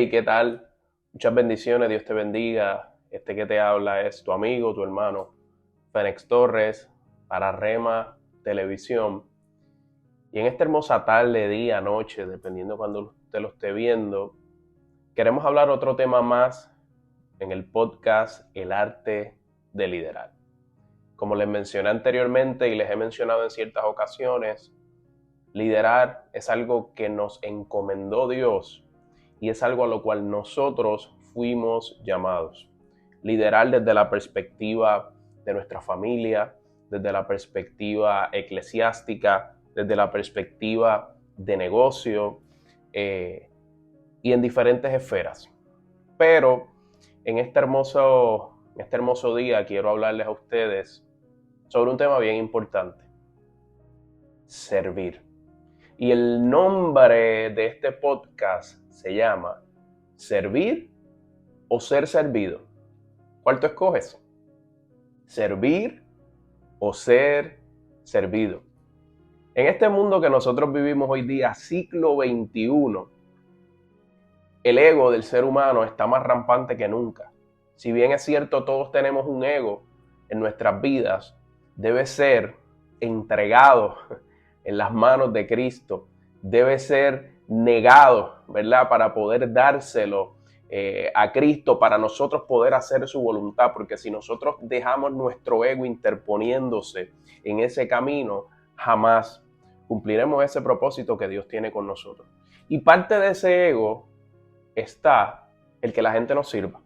Hey, ¿qué tal? Muchas bendiciones, Dios te bendiga. Este que te habla es tu amigo, tu hermano, Fénix Torres, para Rema Televisión. Y en esta hermosa tarde, día, noche, dependiendo cuando usted lo esté viendo, queremos hablar otro tema más en el podcast El Arte de Liderar. Como les mencioné anteriormente y les he mencionado en ciertas ocasiones, liderar es algo que nos encomendó Dios y es algo a lo cual nosotros fuimos llamados. Liderar desde la perspectiva de nuestra familia, desde la perspectiva eclesiástica, desde la perspectiva de negocio y en diferentes esferas. Pero en este hermoso día quiero hablarles a ustedes sobre un tema bien importante: servir. Y el nombre de este podcast se llama ¿Servir o ser servido? ¿Cuál tú escoges? ¿Servir o ser servido? En este mundo que nosotros vivimos hoy día, siglo XXI, el ego del ser humano está más rampante que nunca. Si bien es cierto, todos tenemos un ego en nuestras vidas, debe ser entregado en las manos de Cristo, debe ser negado, ¿verdad? Para poder dárselo a Cristo, para nosotros poder hacer su voluntad, porque si nosotros dejamos nuestro ego interponiéndose en ese camino, jamás cumpliremos ese propósito que Dios tiene con nosotros. Y parte de ese ego está el que la gente nos sirva.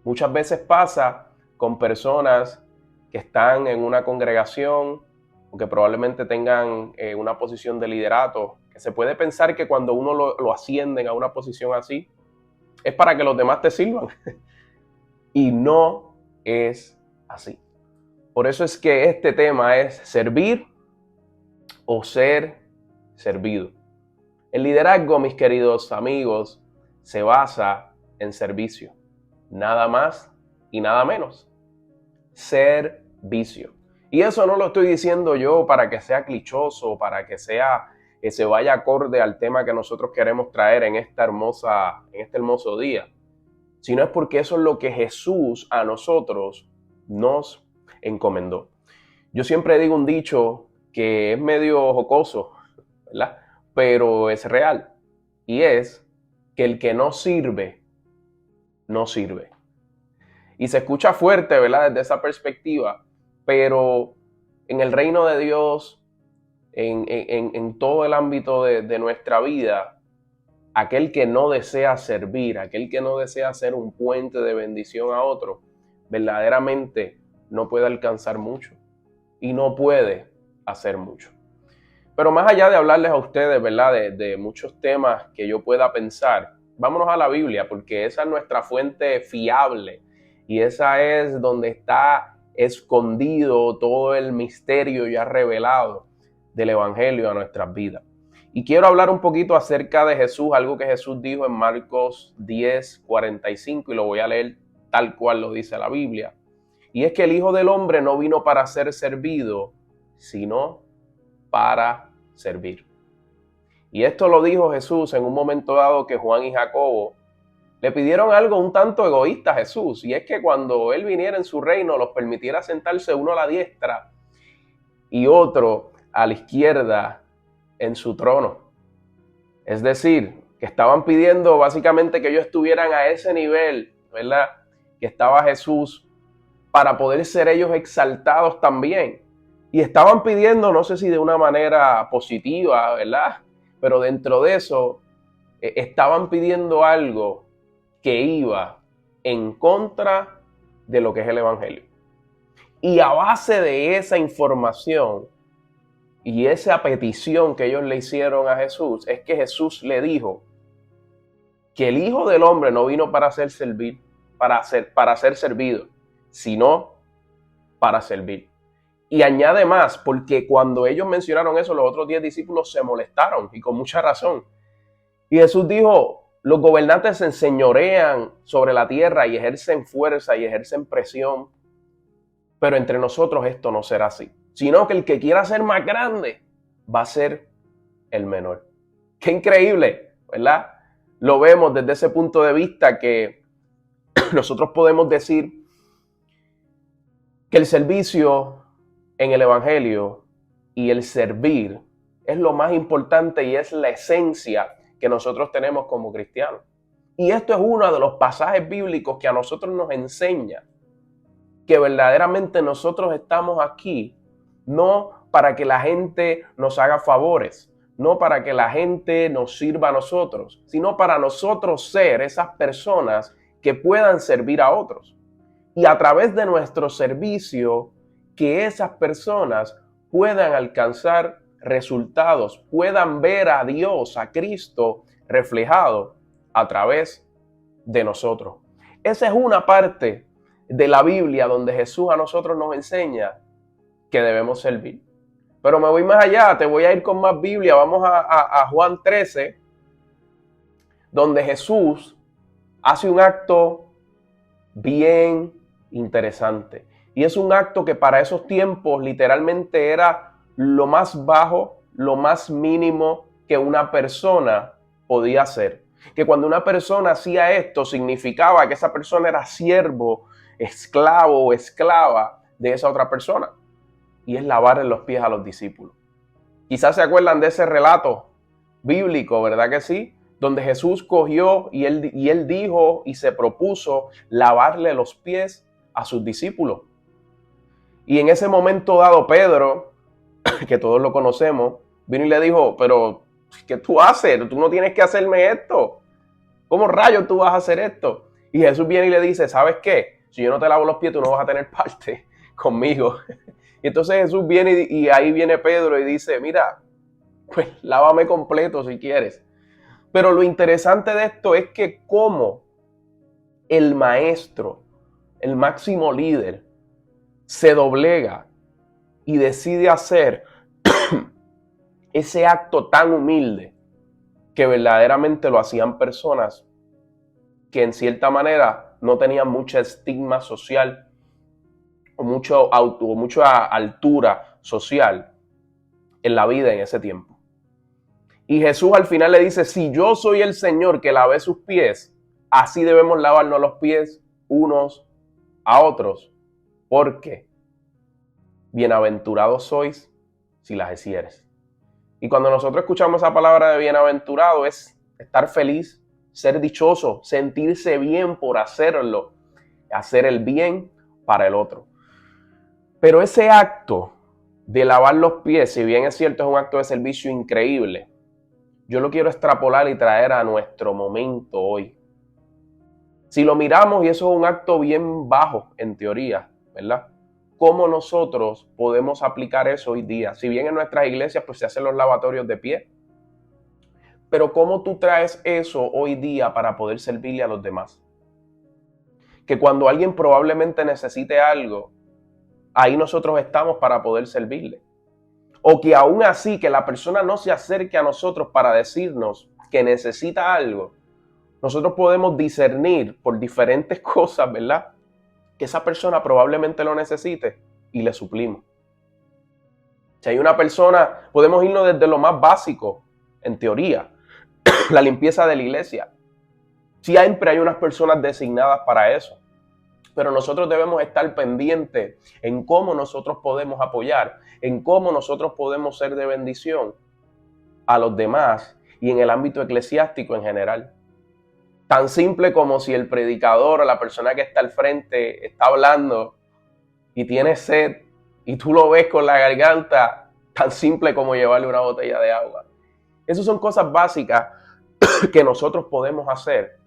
Muchas veces pasa con personas que están en una congregación o que probablemente tengan una posición de liderato, que se puede pensar que cuando uno lo ascienden a una posición así, es para que los demás te sirvan. Y no es así. Por eso es que este tema es servir o ser servido. El liderazgo, mis queridos amigos, se basa en servicio. Nada más y nada menos. Servicio. Y eso no lo estoy diciendo yo para que sea clichoso, para que se vaya acorde al tema que nosotros queremos traer en este hermoso día, sino es porque eso es lo que Jesús a nosotros nos encomendó. Yo siempre digo un dicho que es medio jocoso, ¿verdad? Pero es real, y es que el que no sirve, no sirve. Y se escucha fuerte, ¿verdad? Desde esa perspectiva, pero en el reino de Dios, en todo el ámbito de nuestra vida, aquel que no desea servir, aquel que no desea ser un puente de bendición a otro, verdaderamente no puede alcanzar mucho y no puede hacer mucho. Pero más allá de hablarles a ustedes, ¿verdad? De muchos temas que yo pueda pensar, vámonos a la Biblia, porque esa es nuestra fuente fiable y esa es donde está escondido todo el misterio ya revelado del Evangelio a nuestras vidas. Y quiero hablar un poquito acerca de Jesús, algo que Jesús dijo en Marcos 10:45, y lo voy a leer tal cual lo dice la Biblia. Y es que el Hijo del Hombre no vino para ser servido, sino para servir. Y esto lo dijo Jesús en un momento dado que Juan y Jacobo le pidieron algo un tanto egoísta a Jesús, y es que cuando Él viniera en su reino los permitiera sentarse uno a la diestra y otro a la izquierda en su trono. Es decir, que estaban pidiendo básicamente que ellos estuvieran a ese nivel, ¿verdad? Que estaba Jesús, para poder ser ellos exaltados también. Y estaban pidiendo, no sé si de una manera positiva, ¿verdad? Pero dentro de eso, estaban pidiendo algo que iba en contra de lo que es el Evangelio. Y a base de esa información y esa petición que ellos le hicieron a Jesús, es que Jesús le dijo que el Hijo del Hombre no vino para ser servido, sino para servir. Y añade más, porque cuando ellos mencionaron eso, los otros 10 discípulos se molestaron, y con mucha razón. Y Jesús dijo: los gobernantes se enseñorean sobre la tierra y ejercen fuerza y ejercen presión, pero entre nosotros esto no será así, sino que el que quiera ser más grande va a ser el menor. Qué increíble, ¿verdad? lo vemos desde ese punto de vista que nosotros podemos decir que el servicio en el Evangelio y el servir es lo más importante y es la esencia que nosotros tenemos como cristianos. Y esto es uno de los pasajes bíblicos que a nosotros nos enseña que verdaderamente nosotros estamos aquí no para que la gente nos haga favores, no para que la gente nos sirva a nosotros, sino para nosotros ser esas personas que puedan servir a otros. Y a través de nuestro servicio, que esas personas puedan alcanzar resultados, puedan ver a Dios, a Cristo reflejado a través de nosotros. Esa es una parte de la Biblia donde Jesús a nosotros nos enseña que debemos servir. Pero me voy más allá, te voy a ir con más Biblia. Vamos a Juan 13, donde Jesús hace un acto bien interesante. Y es un acto que para esos tiempos literalmente era lo más bajo, lo más mínimo que una persona podía hacer. Que cuando una persona hacía esto significaba que esa persona era siervo, esclavo o esclava de esa otra persona. Y es lavarle los pies a los discípulos. Quizás se acuerdan de ese relato bíblico, ¿verdad que sí? Donde Jesús cogió y él dijo y se propuso lavarle los pies a sus discípulos. Y en ese momento dado, Pedro, que todos lo conocemos, vino y le dijo, pero ¿qué tú haces? Tú no tienes que hacerme esto. ¿Cómo rayos tú vas a hacer esto? Y Jesús viene y le dice, ¿sabes qué? Si yo no te lavo los pies, tú no vas a tener parte conmigo. Y entonces Jesús viene y ahí viene Pedro y dice, mira, pues lávame completo si quieres. Pero lo interesante de esto es que cómo el maestro, el máximo líder, se doblega y decide hacer ese acto tan humilde que verdaderamente lo hacían personas que en cierta manera no tenían mucha estigma social o mucha altura social en la vida en ese tiempo. Y Jesús al final le dice, si yo soy el Señor que lavé sus pies, así debemos lavarnos los pies unos a otros, porque bienaventurados sois si las hicieres. Y cuando nosotros escuchamos esa palabra de bienaventurado es estar feliz, ser dichoso, sentirse bien por hacerlo, hacer el bien para el otro. Pero ese acto de lavar los pies, si bien es cierto, es un acto de servicio increíble, yo lo quiero extrapolar y traer a nuestro momento hoy. Si lo miramos, y eso es un acto bien bajo en teoría, ¿verdad? ¿Cómo nosotros podemos aplicar eso hoy día? Si bien en nuestras iglesias pues se hacen los lavatorios de pie, pero ¿cómo tú traes eso hoy día para poder servirle a los demás? Que cuando alguien probablemente necesite algo, ahí nosotros estamos para poder servirle. O que aún así que la persona no se acerque a nosotros para decirnos que necesita algo, nosotros podemos discernir por diferentes cosas, ¿verdad? Que esa persona probablemente lo necesite y le suplimos. Si hay una persona, podemos irnos desde lo más básico, en teoría, la limpieza de la iglesia. Siempre hay unas personas designadas para eso. Pero nosotros debemos estar pendientes en cómo nosotros podemos apoyar, en cómo nosotros podemos ser de bendición a los demás y en el ámbito eclesiástico en general. Tan simple como si el predicador o la persona que está al frente está hablando y tiene sed y tú lo ves con la garganta, tan simple como llevarle una botella de agua. Esas son cosas básicas que nosotros podemos hacer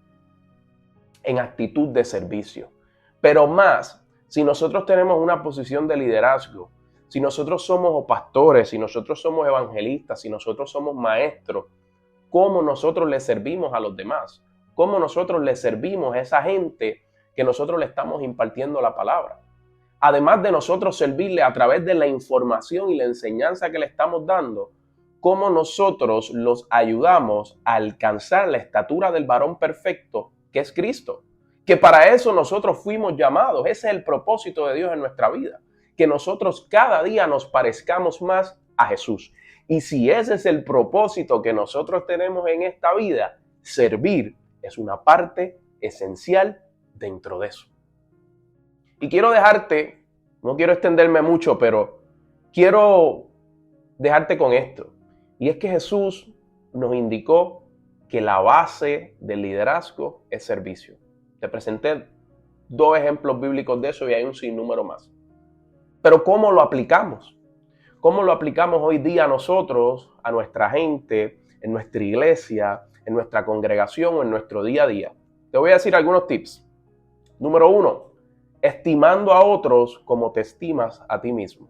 en actitud de servicio. Pero más, si nosotros tenemos una posición de liderazgo, si nosotros somos pastores, si nosotros somos evangelistas, si nosotros somos maestros, ¿cómo nosotros le servimos a los demás? ¿Cómo nosotros le servimos a esa gente que nosotros le estamos impartiendo la palabra? Además de nosotros servirle a través de la información y la enseñanza que le estamos dando, ¿cómo nosotros los ayudamos a alcanzar la estatura del varón perfecto que es Cristo? Que para eso nosotros fuimos llamados. Ese es el propósito de Dios en nuestra vida. Que nosotros cada día nos parezcamos más a Jesús. Y si ese es el propósito que nosotros tenemos en esta vida, servir es una parte esencial dentro de eso. Y quiero dejarte, no quiero extenderme mucho, pero quiero dejarte con esto. Y es que Jesús nos indicó que la base del liderazgo es servicio. Te presenté 2 ejemplos bíblicos de eso y hay un sinnúmero más. Pero ¿cómo lo aplicamos? ¿Cómo lo aplicamos hoy día a nosotros, a nuestra gente, en nuestra iglesia, en nuestra congregación o en nuestro día a día? Te voy a decir algunos tips. Número 1, estimando a otros como te estimas a ti mismo.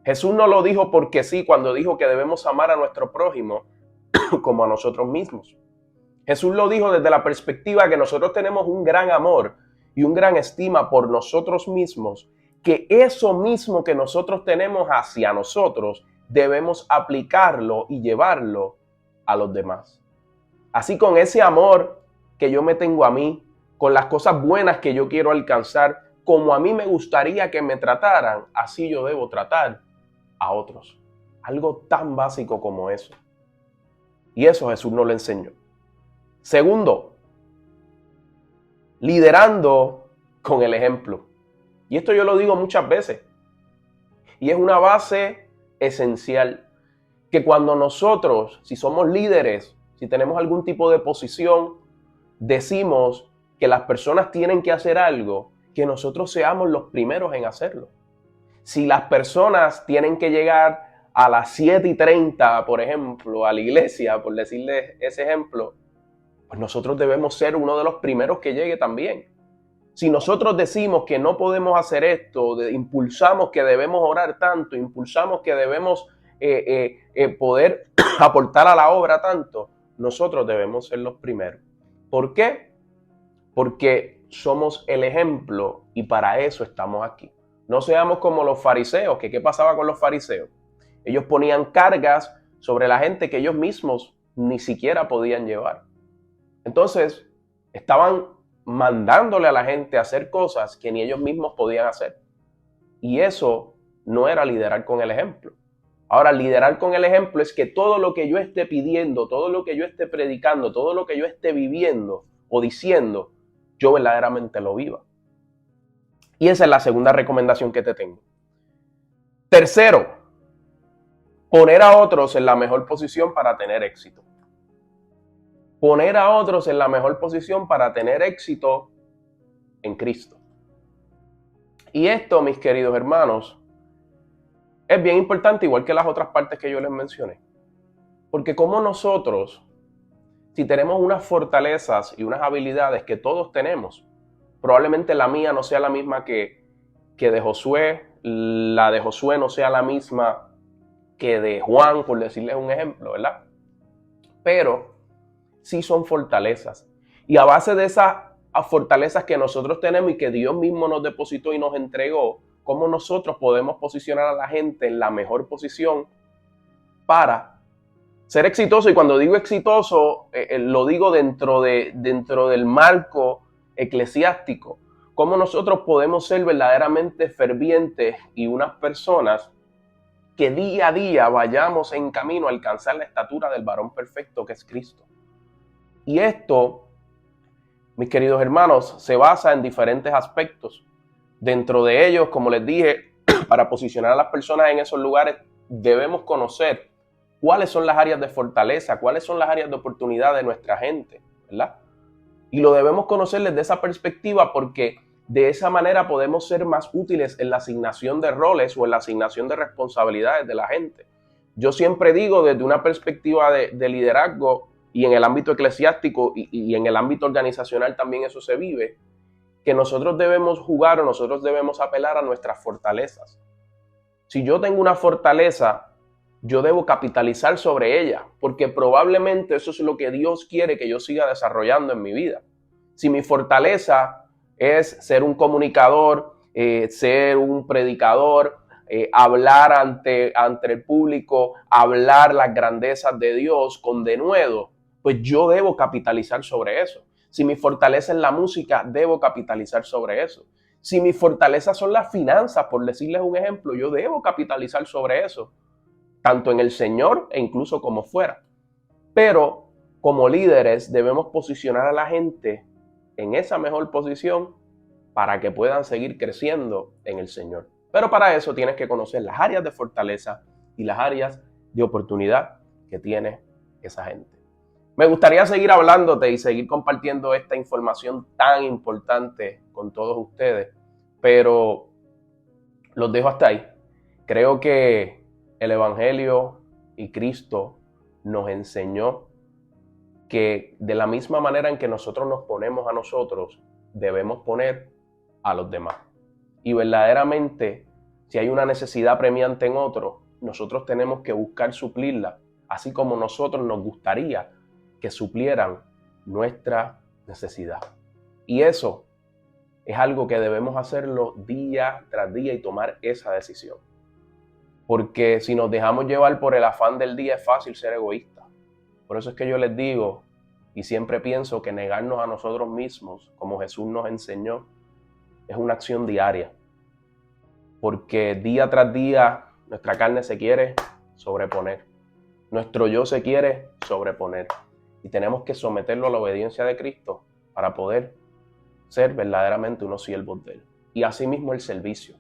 Jesús no lo dijo porque sí cuando dijo que debemos amar a nuestro prójimo como a nosotros mismos. Jesús lo dijo desde la perspectiva que nosotros tenemos un gran amor y un gran estima por nosotros mismos, que eso mismo que nosotros tenemos hacia nosotros debemos aplicarlo y llevarlo a los demás. Así, con ese amor que yo me tengo a mí, con las cosas buenas que yo quiero alcanzar, como a mí me gustaría que me trataran, así yo debo tratar a otros. Algo tan básico como eso. Y eso Jesús nos lo enseñó. Segundo, liderando con el ejemplo. Y esto yo lo digo muchas veces. Y es una base esencial. Que cuando nosotros, si somos líderes, si tenemos algún tipo de posición, decimos que las personas tienen que hacer algo, que nosotros seamos los primeros en hacerlo. Si las personas tienen que llegar a las 7:30, por ejemplo, a la iglesia, por decirles ese ejemplo, pues nosotros debemos ser uno de los primeros que llegue también. Si nosotros decimos que no podemos hacer esto, impulsamos que debemos orar tanto, impulsamos que debemos poder aportar a la obra tanto, nosotros debemos ser los primeros. ¿Por qué? Porque somos el ejemplo y para eso estamos aquí. No seamos como los fariseos, que ¿qué pasaba con los fariseos? Ellos ponían cargas sobre la gente que ellos mismos ni siquiera podían llevar. Entonces, estaban mandándole a la gente a hacer cosas que ni ellos mismos podían hacer. Y eso no era liderar con el ejemplo. Ahora, liderar con el ejemplo es que todo lo que yo esté pidiendo, todo lo que yo esté predicando, todo lo que yo esté viviendo o diciendo, yo verdaderamente lo viva. Y esa es la segunda recomendación que te tengo. Tercero, poner a otros en la mejor posición para tener éxito. Poner a otros en la mejor posición para tener éxito en Cristo. Y esto, mis queridos hermanos, es bien importante, igual que las otras partes que yo les mencioné. Porque como nosotros, si tenemos unas fortalezas y unas habilidades que todos tenemos, probablemente la mía no sea la misma que de Josué, la de Josué no sea la misma que de Juan, por decirles un ejemplo, ¿verdad? Pero sí son fortalezas. Y a base de esas fortalezas que nosotros tenemos y que Dios mismo nos depositó y nos entregó, cómo nosotros podemos posicionar a la gente en la mejor posición para ser exitoso. Y cuando digo exitoso, lo digo dentro del marco eclesiástico. Cómo nosotros podemos ser verdaderamente fervientes y unas personas que día a día vayamos en camino a alcanzar la estatura del varón perfecto que es Cristo. Y esto, mis queridos hermanos, se basa en diferentes aspectos. Dentro de ellos, como les dije, para posicionar a las personas en esos lugares, debemos conocer cuáles son las áreas de fortaleza, cuáles son las áreas de oportunidad de nuestra gente, ¿verdad? Y lo debemos conocer desde esa perspectiva porque de esa manera podemos ser más útiles en la asignación de roles o en la asignación de responsabilidades de la gente. Yo siempre digo desde una perspectiva de liderazgo y en el ámbito eclesiástico y en el ámbito organizacional también eso se vive, que nosotros debemos jugar o nosotros debemos apelar a nuestras fortalezas. Si yo tengo una fortaleza, yo debo capitalizar sobre ella, porque probablemente eso es lo que Dios quiere que yo siga desarrollando en mi vida. Si mi fortaleza es ser un comunicador, ser un predicador, hablar ante el público, hablar las grandezas de Dios con denuedo, pues yo debo capitalizar sobre eso. Si mi fortaleza es la música, debo capitalizar sobre eso. Si mi fortaleza son las finanzas, por decirles un ejemplo, yo debo capitalizar sobre eso, tanto en el Señor e incluso como fuera. Pero como líderes debemos posicionar a la gente en esa mejor posición para que puedan seguir creciendo en el Señor. Pero para eso tienes que conocer las áreas de fortaleza y las áreas de oportunidad que tiene esa gente. Me gustaría seguir hablándote y seguir compartiendo esta información tan importante con todos ustedes, pero los dejo hasta ahí. Creo que el Evangelio y Cristo nos enseñó que de la misma manera en que nosotros nos ponemos a nosotros, debemos poner a los demás. Y verdaderamente, si hay una necesidad premiante en otro, nosotros tenemos que buscar suplirla, así como nosotros nos gustaría que suplieran nuestra necesidad. Y eso es algo que debemos hacerlo día tras día y tomar esa decisión. Porque si nos dejamos llevar por el afán del día, es fácil ser egoísta. Por eso es que yo les digo y siempre pienso que negarnos a nosotros mismos, como Jesús nos enseñó, es una acción diaria. Porque día tras día nuestra carne se quiere sobreponer. Nuestro yo se quiere sobreponer. Y tenemos que someterlo a la obediencia de Cristo para poder ser verdaderamente unos siervos de Él. Y asimismo el servicio.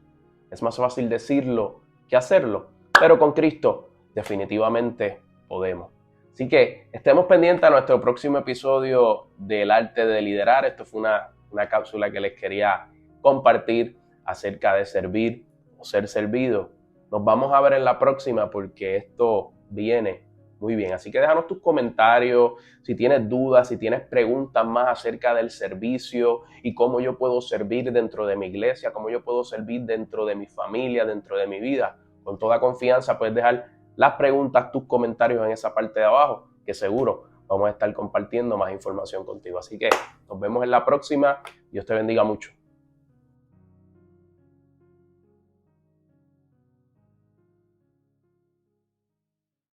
Es más fácil decirlo que hacerlo, pero con Cristo definitivamente podemos. Así que estemos pendientes a nuestro próximo episodio del arte de liderar. Esto fue una cápsula que les quería compartir acerca de servir o ser servido. Nos vamos a ver en la próxima porque esto viene muy bien. Así que déjanos tus comentarios, si tienes dudas, si tienes preguntas más acerca del servicio y cómo yo puedo servir dentro de mi iglesia, cómo yo puedo servir dentro de mi familia, dentro de mi vida. Con toda confianza puedes dejar las preguntas, tus comentarios en esa parte de abajo, que seguro vamos a estar compartiendo más información contigo. Así que nos vemos en la próxima. Dios te bendiga mucho.